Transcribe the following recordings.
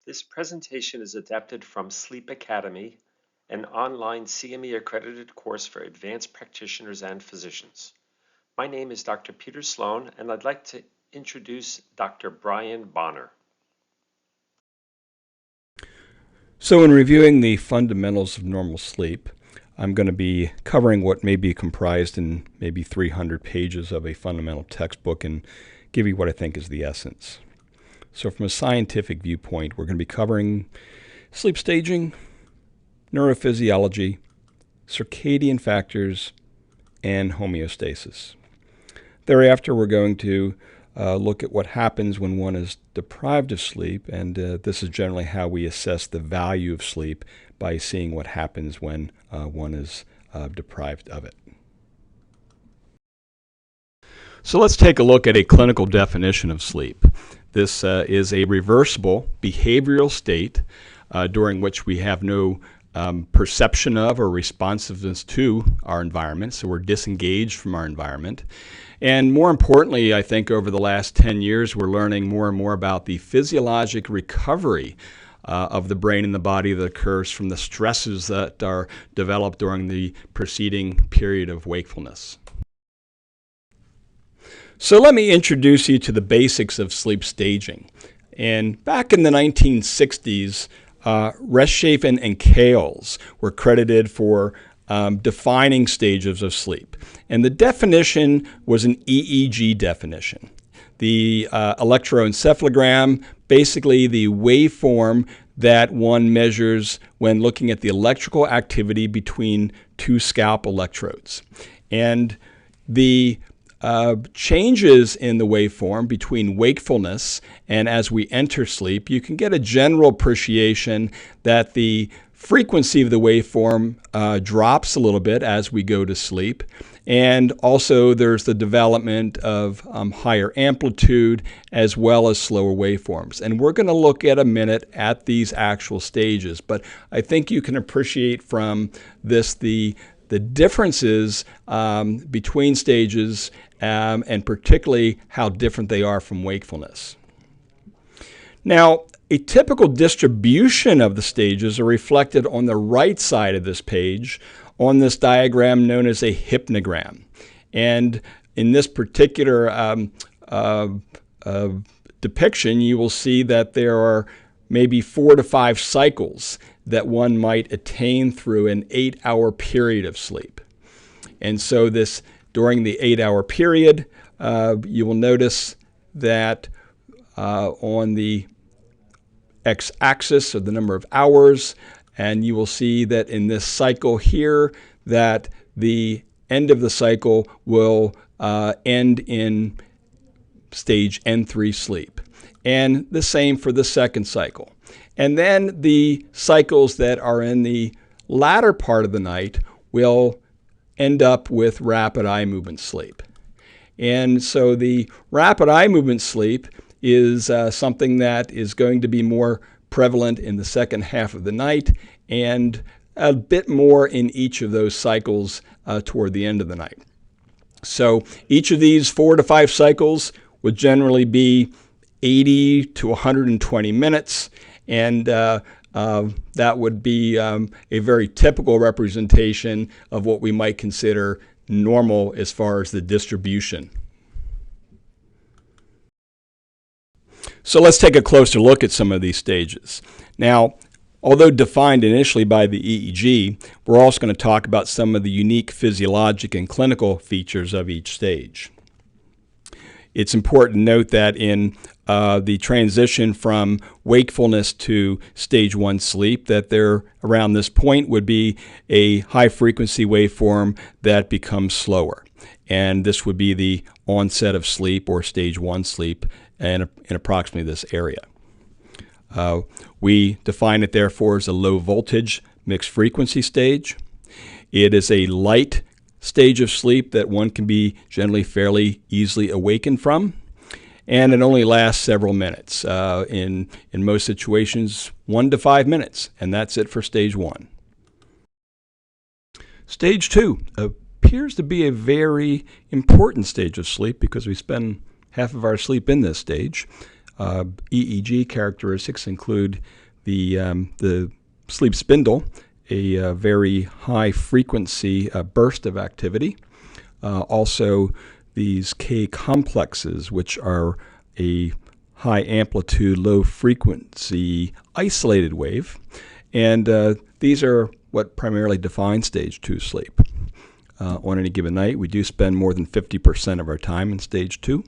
This presentation is adapted from Sleep Academy, an online CME-accredited course for advanced practitioners and physicians. My name is Dr. Peter Sloan, and I'd like to introduce Dr. Brian Bonner. So in reviewing the fundamentals of normal sleep, I'm going to be covering what may be comprised in maybe 300 pages of a fundamental textbook and give you what I think is the essence. So from a scientific viewpoint, we're going to be covering sleep staging, neurophysiology, circadian factors, and homeostasis. Thereafter, we're going to look at what happens when one is deprived of sleep, and this is generally how we assess the value of sleep by seeing what happens when one is deprived of it. So let's take a look at a clinical definition of sleep. This is a reversible behavioral state during which we have no perception of or responsiveness to our environment, so we're disengaged from our environment. And more importantly, I think over the last 10 years, we're learning more and more about the physiologic recovery of the brain and the body that occurs from the stresses that are developed during the preceding period of wakefulness. So let me introduce you to the basics of sleep staging. And back in the 1960s, Reshafen and Kales were credited for defining stages of sleep. And the definition was an EEG definition. The electroencephalogram, basically the waveform that one measures when looking at the electrical activity between two scalp electrodes. And the changes in the waveform between wakefulness and as we enter sleep, you can get a general appreciation that the frequency of the waveform drops a little bit as we go to sleep. And also there's the development of higher amplitude as well as slower waveforms. And we're going to look at a minute at these actual stages. But I think you can appreciate from this the differences between stages and particularly how different they are from wakefulness. Now, a typical distribution of the stages are reflected on the right side of this page on this diagram known as a hypnogram. And in this particular depiction, you will see that there are maybe 4 to 5 cycles that one might attain through an 8-hour period of sleep. And so this, during the 8-hour period, you will notice that on the x-axis of the number of hours, and you will see that in this cycle here that the end of the cycle will end in stage N3 sleep. And the same for the second cycle. And then the cycles that are in the latter part of the night will end up with rapid eye movement sleep. And so the rapid eye movement sleep is something that is going to be more prevalent in the second half of the night and a bit more in each of those cycles toward the end of the night. So each of these 4 to 5 cycles would generally be 80 to 120 minutes, and that would be a very typical representation of what we might consider normal as far as the distribution. So let's take a closer look at some of these stages. Now, although defined initially by the EEG, we're also going to talk about some of the unique physiologic and clinical features of each stage. It's important to note that in the transition from wakefulness to stage 1 sleep, that there around this point would be a high frequency waveform that becomes slower. And this would be the onset of sleep or stage 1 sleep in approximately this area. We define it therefore as a low voltage mixed frequency stage. It is a light stage of sleep that one can be generally fairly easily awakened from. And it only lasts several minutes. In most situations, 1 to 5 minutes, and that's it for stage 1. Stage 2 appears to be a very important stage of sleep because we spend half of our sleep in this stage. EEG characteristics include the sleep spindle, a very high frequency burst of activity. Also, these K complexes, which are a high amplitude, low frequency isolated wave. And these are what primarily define stage 2 sleep. On any given night, we do spend more than 50% of our time in stage 2.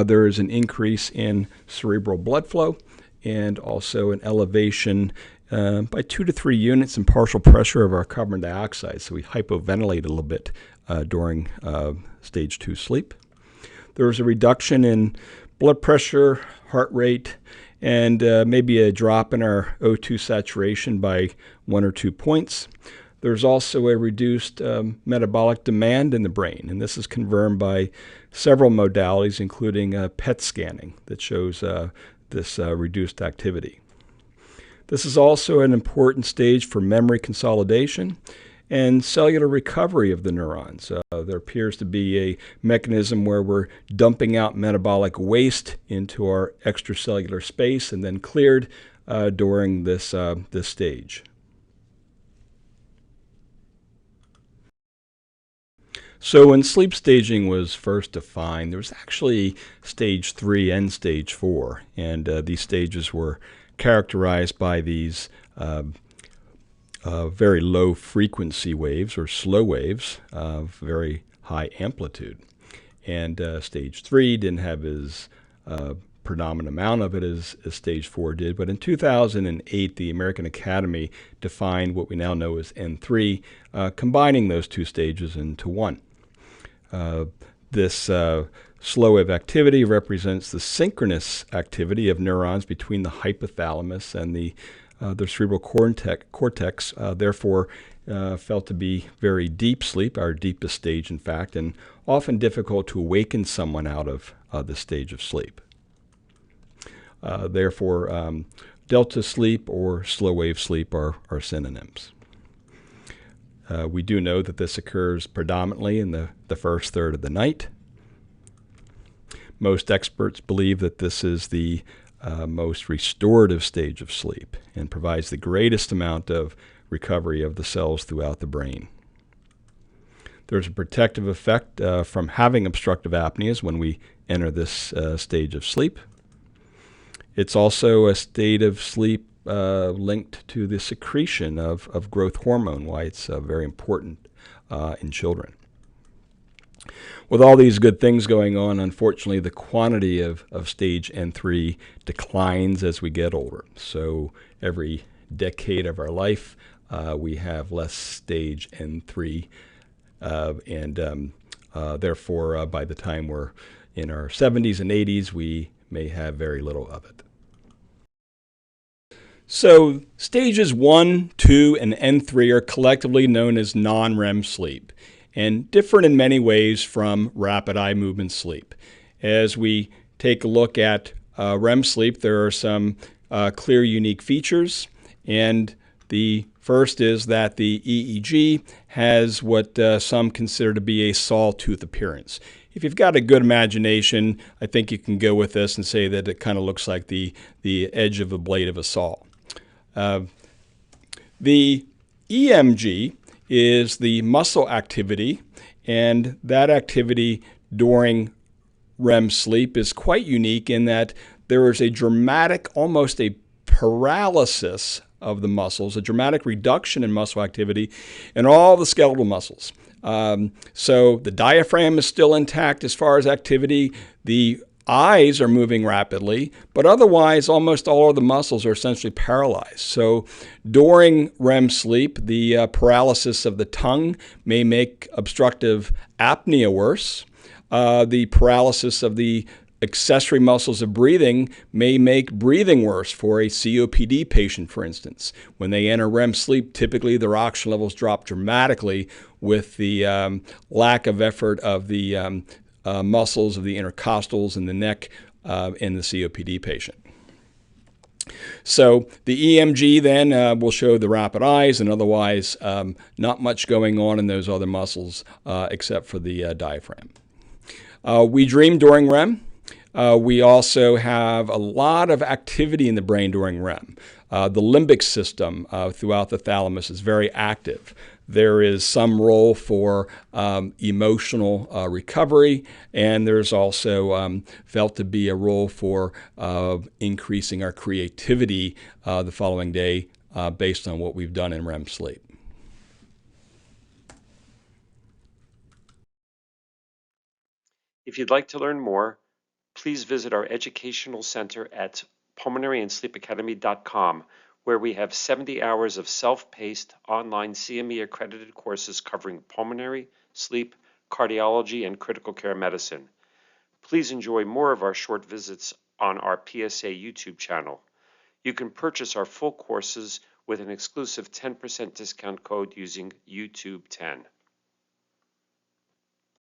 There is an increase in cerebral blood flow and also an elevation by 2 to 3 units in partial pressure of our carbon dioxide. So we hypoventilate a little bit during stage 2 sleep. There is a reduction in blood pressure, heart rate, and maybe a drop in our O2 saturation by 1 or 2 points. There's also a reduced metabolic demand in the brain, and this is confirmed by several modalities, including PET scanning, that shows this reduced activity. This is also an important stage for memory consolidation and cellular recovery of the neurons. There appears to be a mechanism where we're dumping out metabolic waste into our extracellular space and then cleared during this stage. So when sleep staging was first defined, there was actually stage 3 and stage 4, and these stages were characterized by these very low frequency waves or slow waves of very high amplitude. And stage 3 didn't have as predominant amount of it as stage 4 did, but in 2008 the American Academy defined what we now know as N3, combining those two stages into one. This slow wave activity represents the synchronous activity of neurons between the hypothalamus and the cerebral cortex, therefore felt to be very deep sleep, our deepest stage in fact, and often difficult to awaken someone out of this stage of sleep. Therefore, delta sleep or slow wave sleep are synonyms. We do know that this occurs predominantly in the first third of the night. Most experts believe that this is the most restorative stage of sleep and provides the greatest amount of recovery of the cells throughout the brain. There's a protective effect from having obstructive apneas when we enter this stage of sleep. It's also a state of sleep linked to the secretion of growth hormone, why it's very important in children. With all these good things going on, unfortunately, the quantity of stage N3 declines as we get older. So every decade of our life, we have less stage N3, and therefore, by the time we're in our 70s and 80s, we may have very little of it. So stages 1, 2, and N3 are collectively known as non-REM sleep and different in many ways from rapid eye movement sleep. As we take a look at REM sleep, there are some clear unique features, and the first is that the EEG has what some consider to be a sawtooth appearance. If you've got a good imagination, I think you can go with this and say that it kind of looks like the edge of the blade of a saw. The EMG is the muscle activity, and that activity during REM sleep is quite unique in that there is a dramatic, almost a paralysis of the muscles, a dramatic reduction in muscle activity in all the skeletal muscles. So the diaphragm is still intact as far as activity. The eyes are moving rapidly, but otherwise almost all of the muscles are essentially paralyzed. So during REM sleep, the paralysis of the tongue may make obstructive apnea worse. The paralysis of the accessory muscles of breathing may make breathing worse for a COPD patient, for instance. When they enter REM sleep, typically their oxygen levels drop dramatically with the lack of effort of the muscles of the intercostals and the neck in the COPD patient. So the EMG then will show the rapid eyes, and otherwise not much going on in those other muscles except for the diaphragm. We dream during REM. We also have a lot of activity in the brain during REM. The limbic system throughout the thalamus is very active. There is some role for emotional recovery, and there's also felt to be a role for increasing our creativity the following day based on what we've done in REM sleep. If you'd like to learn more, please visit our educational center at pulmonaryandsleepacademy.com, where we have 70 hours of self-paced online CME-accredited courses covering pulmonary, sleep, cardiology, and critical care medicine. Please enjoy more of our short visits on our PSA YouTube channel. You can purchase our full courses with an exclusive 10% discount code using YouTube10.